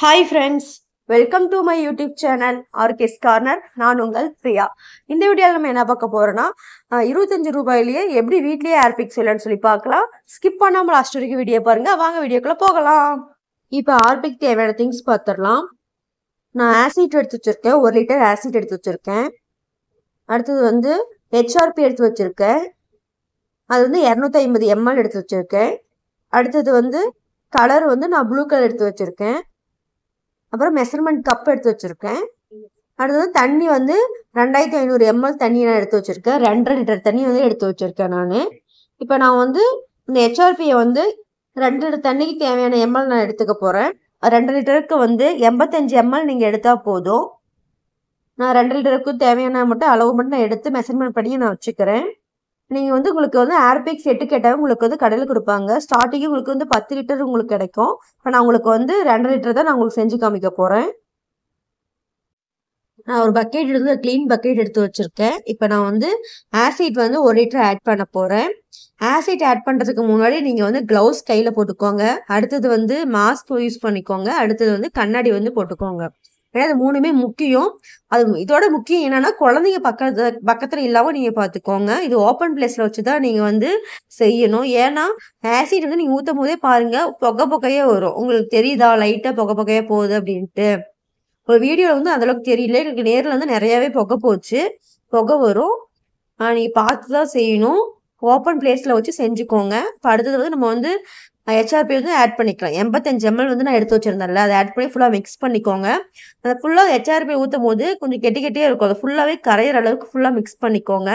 Hi friends, welcome to my YouTube channel Harpic Corner. நான் உங்கள் பிரியா. இந்த வீடியோல நம்ம என்ன பார்க்க போறோம்னா 25 ரூபாயிலேயே எப்படி வீட்லயே ஹார்பிக் செய்யலாம்னு சொல்லி பார்க்கலாம். ஸ்கிப் பண்ணாம லாஸ்ட் வரைக்கும் வீடியோ பாருங்க. வாங்க வீடியோக்குள்ள போகலாம். இப்போ ஹார்பிக் தேவையான திங்ஸ் பார்த்துடலாம். நான் ஆசிட் எடுத்து வச்சிருக்கேன். 1 லிட்டர் ஆசிட் எடுத்து வச்சிருக்கேன். அடுத்தது வந்து HRP எடுத்து வச்சிருக்கேன். அது வந்து 250 ml எடுத்து வச்சிருக்கேன். அடுத்தது வந்து கலர் வந்து நான் ப்ளூ கலர் எடுத்து வச்சிருக்கேன். அப்புறம் மெஷர்மெண்ட் கப் எடுத்து வச்சிருக்கேன். அடுத்தது தண்ணி வந்து 2500 ml தண்ணி நான் எடுத்து வச்சிருக்கேன். 2.5 லிட்டர் தண்ணி வந்து எடுத்து வச்சிருக்கேன் நான். இப்போ நான் வந்து இந்த HRPயை வந்து 2 லிட்டர் தண்ணிக்கு தேவையான எம்எல் நான் எடுத்துக்க போகிறேன். 2 லிட்டருக்கு வந்து 85 ml நீங்கள் எடுத்தால் போதும். நான் 2 லிட்டருக்கு தேவையான மட்டும் அளவு மட்டும் நான் எடுத்து மெஷர்மெண்ட் பண்ணி நான் வச்சுக்கிறேன். நீங்கள் வந்து உங்களுக்கு வந்து ஹார்பிக் செட்டு கேட்டால் உங்களுக்கு வந்து கடையில் கொடுப்பாங்க. ஸ்டார்டிங்கு உங்களுக்கு வந்து 10 லிட்டர் உங்களுக்கு கிடைக்கும். இப்போ நான் உங்களுக்கு வந்து 2 லிட்டர் தான் நான் உங்களுக்கு செஞ்சு காமிக்க போகிறேன். நான் ஒரு பக்கெட் எடுத்து க்ளீன் பக்கெட் எடுத்து வச்சுருக்கேன். இப்போ நான் வந்து ஆசிட் வந்து 1 லிட்டர் ஆட் பண்ண போகிறேன். ஆசிட் ஆட் பண்ணுறதுக்கு முன்னாடி நீங்கள் வந்து க்ளவுஸ் கையில் போட்டுக்கோங்க. அடுத்தது வந்து மாஸ்க் யூஸ் பண்ணிக்கோங்க. அடுத்தது வந்து கண்ணாடி வந்து போட்டுக்கோங்க. ஏன்னா அது 3மே முக்கியம். அது இதோட முக்கியம் என்னன்னா குழந்தைங்க பக்கத்தில் இல்லாமல் நீங்கள் பார்த்துக்கோங்க. இது ஓப்பன் பிளேஸில் வச்சு தான் நீங்கள் வந்து செய்யணும். ஏன்னா ஆசிட் வந்து நீங்கள் ஊற்றும் போதே பாருங்கள் புகையே வரும். உங்களுக்கு தெரியுதா லைட்டாக புகையாக போகுது அப்படின்ட்டு. ஒரு வீடியோவில் வந்து அந்தளவுக்கு தெரியல. எனக்கு நேரில் வந்து நிறையாவே புகை வரும். நீங்கள் பார்த்து தான் செய்யணும். ஓப்பன் பிளேஸில் வச்சு செஞ்சுக்கோங்க. இப்போ அடுத்தது வந்து நம்ம வந்து HRP வந்து ஆட் பண்ணிக்கலாம். 85 ml வந்து நான் எடுத்து வச்சுருந்தேன்ல, அதை ஆட் பண்ணி ஃபுல்லாக மிக்ஸ் பண்ணிக்கோங்க. அதை ஃபுல்லாக HRP ஊற்றும் போது கொஞ்சம் கெட்டியே இருக்கும். அதை ஃபுல்லாகவே கரையிற அளவுக்கு ஃபுல்லாக மிக்ஸ் பண்ணிக்கோங்க.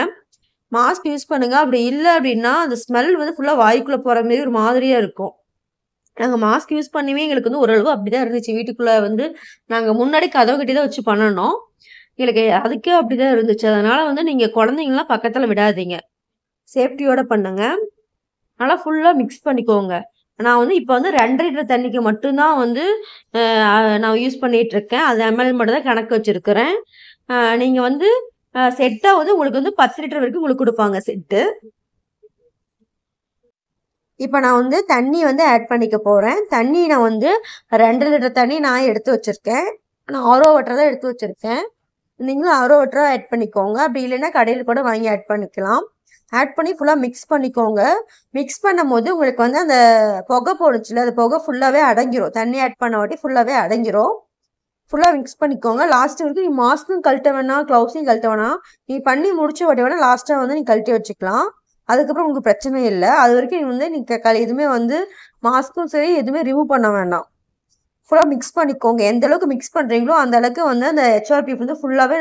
மாஸ்க் யூஸ் பண்ணுங்கள். அப்படி இல்லை அப்படின்னா அந்த ஸ்மெல் வந்து ஃபுல்லாக வாய்க்குள்ளே போகிற மாரி ஒரு மாதிரியாக இருக்கும். நாங்கள் மாஸ்க் யூஸ் பண்ணியுமே எங்களுக்கு வந்து ஓரளவு அப்படி தான் இருந்துச்சு. வீட்டுக்குள்ளே வந்து நாங்கள் முன்னாடி கதவு கட்டி தான் வச்சு பண்ணணும். எங்களுக்கு அதுக்கே அப்படி தான் இருந்துச்சு. அதனால் வந்து நீங்கள் குழந்தைங்களாம் பக்கத்தில் விடாதீங்க. சேஃப்டியோடு பண்ணுங்க. நல்லா ஃபுல்லாக மிக்ஸ் பண்ணிக்கோங்க. நான் வந்து இப்போ வந்து 2 லிட்டர் தண்ணிக்கு மட்டும்தான் வந்து நான் யூஸ் பண்ணிகிட்ருக்கேன். அது ml மட்டும் தான் கணக்கு வச்சுருக்கிறேன். நீங்கள் வந்து செட்டாக வந்து உங்களுக்கு வந்து 10 லிட்டர் வரைக்கும் உங்களுக்கு கொடுப்பாங்க செட்டு. இப்போ நான் வந்து தண்ணி வந்து ஆட் பண்ணிக்க போகிறேன். தண்ணி நான் வந்து 2 லிட்டர் தண்ணி நான் எடுத்து வச்சுருக்கேன். நான் RO வாட்டர் தான் எடுத்து வச்சுருக்கேன். நீங்களும் RO வாட்டராக ஆட் பண்ணிக்கோங்க. அப்படி இல்லைன்னா கடையில் கூட வாங்கி ஆட் பண்ணிக்கலாம். ஆட் பண்ணி ஃபுல்லாக மிக்ஸ் பண்ணிக்கோங்க. மிக்ஸ் பண்ணும் போது உங்களுக்கு வந்து அந்த புகை போடுச்சுல, அந்த புகை ஃபுல்லாகவே அடங்கிரும். தண்ணி ஆட் பண்ண வாட்டி ஃபுல்லாகவே அடங்கிரும். ஃபுல்லாக மிக்ஸ் பண்ணிக்கோங்க. லாஸ்ட்டு வரைக்கும் நீ மாஸ்க்கும் கழட்ட வேணாம், க்ளவுஸையும் கழட்ட வேணாம். நீ பண்ணி முடிச்ச வாட்டி வேணால் லாஸ்ட்டாக வந்து நீ கழட்டி வச்சுக்கலாம். அதுக்கப்புறம் உங்களுக்கு பிரச்சனை இல்லை. அது வரைக்கும் நீ வந்து நீங்கள் எதுவுமே வந்து மாஸ்க்கும் சரி எதுவுமே ரிமூவ் பண்ண வேண்டாம். ஃபுல்லாக மிக்ஸ் பண்ணிக்கோங்க. எந்த அளவுக்கு மிக்ஸ் பண்ணுறீங்களோ அந்த அளவுக்கு வந்து அந்த HRP வந்து ஃபுல்லாகவே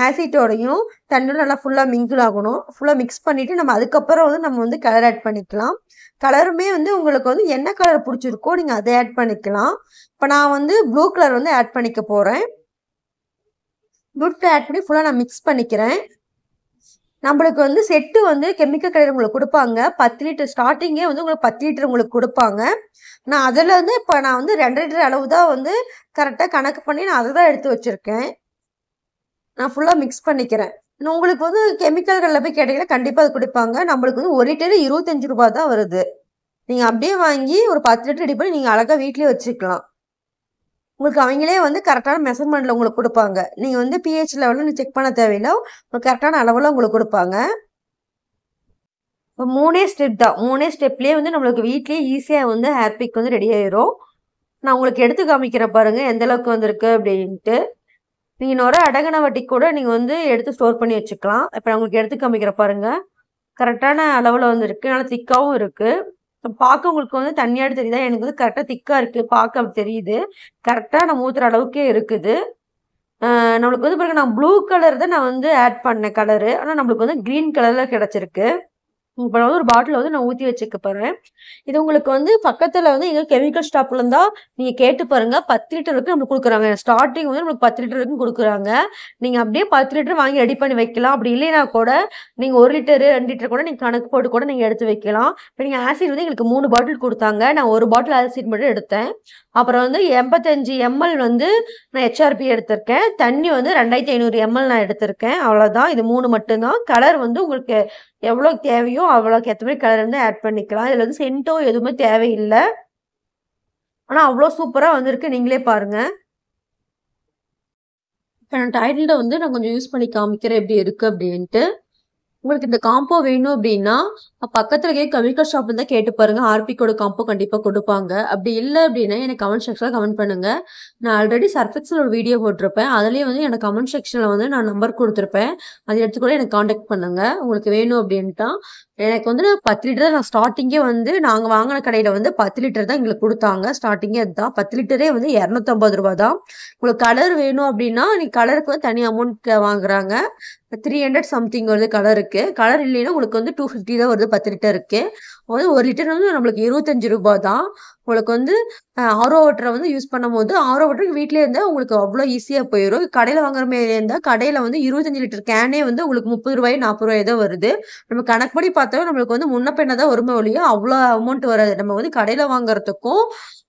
ஆசிட்டோடையும் தண்ணியோட நல்லா ஃபுல்லாக மிங்கிள் ஆகணும். ஃபுல்லாக மிக்ஸ் பண்ணிவிட்டு நம்ம அதுக்கப்புறம் வந்து நம்ம வந்து கலர் ஆட் பண்ணிக்கலாம். கலருமே வந்து உங்களுக்கு வந்து என்ன கலர் பிடிச்சிருக்கோ நீங்கள் அதை ஆட் பண்ணிக்கலாம். இப்போ நான் வந்து ப்ளூ கலர் வந்து ஆட் பண்ணிக்க போகிறேன். ப்ளூ கலர் ஆட் பண்ணி ஃபுல்லாக நான் மிக்ஸ் பண்ணிக்கிறேன். நம்மளுக்கு வந்து செட்டு வந்து கெமிக்கல் கடையில் உங்களுக்கு கொடுப்பாங்க. 10 லிட்டர் ஸ்டார்டிங்கே வந்து உங்களுக்கு 10 லிட்டர் உங்களுக்கு கொடுப்பாங்க. நான் அதில் வந்து இப்போ நான் வந்து 2 லிட்டர் அளவு தான் வந்து கரெக்டாக கணக்கு பண்ணி நான் அதை தான் எடுத்து வச்சுருக்கேன். நான் ஃபுல்லாக மிக்ஸ் பண்ணிக்கிறேன். உங்களுக்கு வந்து கெமிக்கல் கடையில் போய் கேட்டிங்கன்னா கண்டிப்பாக அது கொடுப்பாங்க. நம்மளுக்கு வந்து 1 லிட்டர் 25 ரூபா தான் வருது. நீங்கள் அப்படியே வாங்கி ஒரு 10 லிட்டர் ரெடி பண்ணி நீங்கள் அழகாக வீட்லேயே வச்சுக்கலாம். உங்களுக்கு அவங்களே வந்து கரெக்டான மெஷர்மெண்ட்டில் உங்களுக்கு கொடுப்பாங்க. நீங்கள் வந்து pH லெவலில் நீங்கள் செக் பண்ண தேவையில்லை. உங்களுக்கு கரெக்டான அளவில் உங்களுக்கு கொடுப்பாங்க. இப்போ 3 ஸ்டெப் தான். 3 ஸ்டெப்லேயே வந்து நம்மளுக்கு வீட்லேயே ஈஸியாக வந்து ஹார்பிக் வந்து ரெடி ஆயிரும். நான் உங்களுக்கு எடுத்து காமிக்கிறேன் பாருங்கள் எந்த அளவுக்கு வந்திருக்கு அப்படின்ட்டு. நீங்கள் இன்னொரு அடங்கின வட்டி கூட நீங்கள் வந்து எடுத்து ஸ்டோர் பண்ணி வச்சுக்கலாம். இப்போ நான் உங்களுக்கு எடுத்து காமிக்கிறேன் பாருங்கள். கரெக்டான அளவில் வந்துருக்கு. நல்லா திக்காகவும் இருக்குது. பார்க்க உங்களுக்கு வந்து தண்ணியாடு தெரியுதா? எனக்கு வந்து கரெக்டாக திக்காக இருக்குது. பார்க்க தெரியுது. கரெக்டாக நம்ம ஊற்றுற அளவுக்கே இருக்குது. நம்மளுக்கு வந்து பாருங்கள் நான் ப்ளூ கலர் தான் நான் வந்து ஆட் பண்ணேன் கலரு. ஆனால் நம்மளுக்கு வந்து க்ரீன் கலரில் கிடச்சிருக்கு. இப்போ நான் வந்து ஒரு பாட்டில் வந்து நான் ஊற்றி வச்சுக்க போகிறேன். இது உங்களுக்கு வந்து பக்கத்தில் வந்து எங்கள் கெமிக்கல் ஷாப்பில் இருந்தால் நீங்கள் கேட்டு பாருங்கள். 10 லிட்டர் வரைக்கும் நம்மளுக்கு கொடுக்குறாங்க. ஸ்டார்டிங் வந்து நம்மளுக்கு 10 லிட்டர் வரைக்கும் கொடுக்குறாங்க. நீங்கள் அப்படியே 10 லிட்டர் வாங்கி ரெடி பண்ணி வைக்கலாம். அப்படி இல்லைனா கூட நீங்கள் 1 லிட்டரு 2 லிட்டர் கூட நீங்கள் கணக்கு போட்டு கூட நீங்கள் எடுத்து வைக்கலாம். இப்போ நீங்கள் ஆசிட் வந்து எங்களுக்கு 3 பாட்டில் கொடுத்தாங்க. நான் ஒரு பாட்டில் ஆசிட் மட்டும் எடுத்தேன். அப்புறம் வந்து 85 ml வந்து நான் HRP எடுத்திருக்கேன். தண்ணி வந்து 2500 ml நான் எடுத்திருக்கேன். அவ்வளோதான். இது 3 மட்டும்தான். கலர் வந்து உங்களுக்கு எவ்வளோ தேவையோ அவ்வளோக்கு ஏற்ற மாதிரி கலர் வந்து ஆட் பண்ணிக்கலாம். இதில் வந்து சென்ட்டோ எதுவுமே தேவையில்லை. ஆனா அவ்வளோ சூப்பரா வந்திருக்கு. நீங்களே பாருங்க. இப்ப நான் டைட்டில்ல வந்து நான் கொஞ்சம் யூஸ் பண்ணி காமிக்கிறேன் எப்படி இருக்கு அப்படின்ட்டு. உங்களுக்கு இந்த காம்போ வேணும் அப்படின்னா, பக்கத்துல இருக்க கெமிக்கல் ஷாப் இருந்தா கேட்டு பாருங்க. ஹார்பிக்கோட காம்போ கண்டிப்பா குடுப்பாங்க. அப்படி இல்ல அப்படின்னா எனக்கு கமெண்ட் செக்ஷன்ல கமெண்ட் பண்ணுங்க. நான் ஆல்ரெடி சர்ஃபெக்சல் ஒரு வீடியோ போட்டிருப்பேன். அதுலயே வந்து எனக்கு கமெண்ட் செக்ஷன்ல வந்து நான் நம்பர் குடுத்துருப்பேன். அத எடுத்து கூட எனக்கு கான்டாக்ட் பண்ணுங்க. உங்களுக்கு வேணும் அப்படின்ட்டா. எனக்கு வந்து 10 லிட்டர் நான் ஸ்டார்ட்டிங்கே வந்து நாங்க வாங்குன கடையில வந்து 10 லிட்டர் தான் எங்களுக்கு குடுத்தாங்க. ஸ்டார்ட்டிங்கே அதுதான். 10 லிட்டரே வந்து ரூ. 250 தான். உங்களுக்கு கலர் வேணும் அப்படின்னா, நீங்க கலருக்கு வந்து தனி அமௌண்ட் வாங்குறாங்க. 300 சம்திங் வருது கலருக்கு. கலர் இல்லைன்னா உங்களுக்கு வந்து 250 தான் வருது 10 லிட்டருக்கு. வந்து 1 லிட்டர் வந்து நம்மளுக்கு ரூ. 25 தான். உங்களுக்கு வந்து ஆரோ வாட்டர வந்து யூஸ் பண்ணும்போது, ஆரோ வாட்டர் வீட்லயே இருந்தா உங்களுக்கு அவ்ளோ ஈஸியா போயிரும். கடையில வாங்குற மாரி இருந்தா, கடையில வந்து 25 லிட்டர் கேனே வந்து உங்களுக்கு ரூ. 30 ரூ. 40 தான் வருது. நம்ம கணக்குப்படி பார்த்தா நம்மளுக்கு வந்து முன்ன பின்ன தான் வருமே ஒழிய, அவ்ளோ அமௌண்ட் வராது. நம்ம வந்து கடையில வாங்குறதுக்கும்,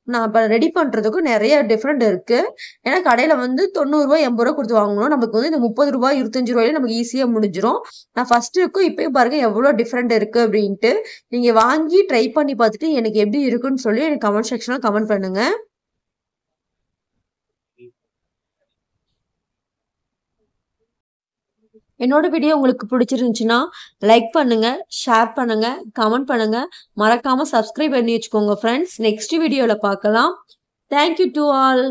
நான் இப்ப ரெடி பண்றதுக்கும் நெறைய டிஃபரெண்ட் இருக்கு. ஏன்னா கடையில வந்து ரூ. 90 ரூ. 80 குடுத்து வாங்கணும். நமக்கு வந்து இந்த ரூ. 30 ரூ. 25 நமக்கு ஈஸியா முடிஞ்சிரும். நான் ஃபர்ஸ்ட்டுக்கும் இப்பயும் பாருங்க எவ்ளோ டிஃபரெண்ட் இருக்கு அப்டின்ட்டு. நீங்க வாங்கி ட்ரை பண்ணி பார்த்துட்டு எனக்கு எப்படி இருக்குன்னு சொல்லி எனக்கு கமெண்ட் செக்ஷன்ல கமெண்ட் பண்ணுங்க. என்னோட வீடியோ உங்களுக்கு பிடிச்சிருந்துச்சுன்னா, லைக் பண்ணுங்க, ஷேர் பண்ணுங்க, கமெண்ட் பண்ணுங்க. மறக்காம சப்ஸ்கிரைப் பண்ணி வச்சுக்கோங்க ஃப்ரெண்ட்ஸ். நெக்ஸ்ட் வீடியோல பார்க்கலாம். Thank you to all.